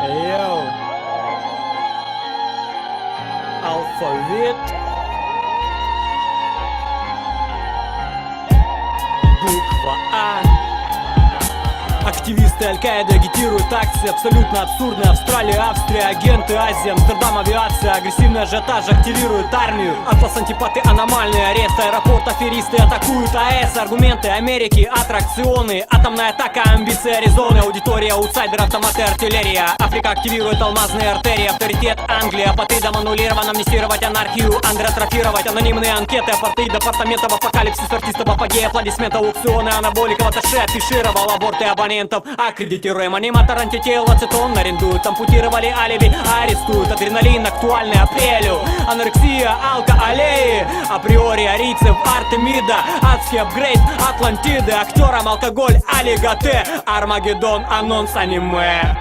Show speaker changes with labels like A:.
A: Йоу. Алфавит. Буква А. Активисты Аль-Каиды агитируют акции абсолютно абсурдные. Австралия, Австрия, агенты Азии, Амстердам, авиация. Агрессивный ажиотаж активирует армию. Атлас, антипаты, аномальные аресты. Аэропорт, аферисты атакуют АЭС. Аргументы Америки, аттракционы. Атомная атака, амбиции Аризоны. Аудитория, аутсайдер, автоматы, артиллерия. Африка активирует алмазные артерии. Авторитет Англии, апатеидом аннулирован. Амнистировать анархию, андроатрофировать. Анонимные анкеты, апартеид, апартаментов, апокалипсис, артистов, апогея, аплодисменты, аукционы, анаболиков, аташе, афишировал аборты абонентов. Аккредитируем аниматор, антител, ацетон арендуют, ампутировали алиби, арестуют. Адреналин актуальный апрелю. Анорексия, алко-аллеи. Априори, арийцев, Артемида. Адский апгрейд, Атлантиды. Актерам алкоголь, аллигате. Армагеддон, анонс аниме.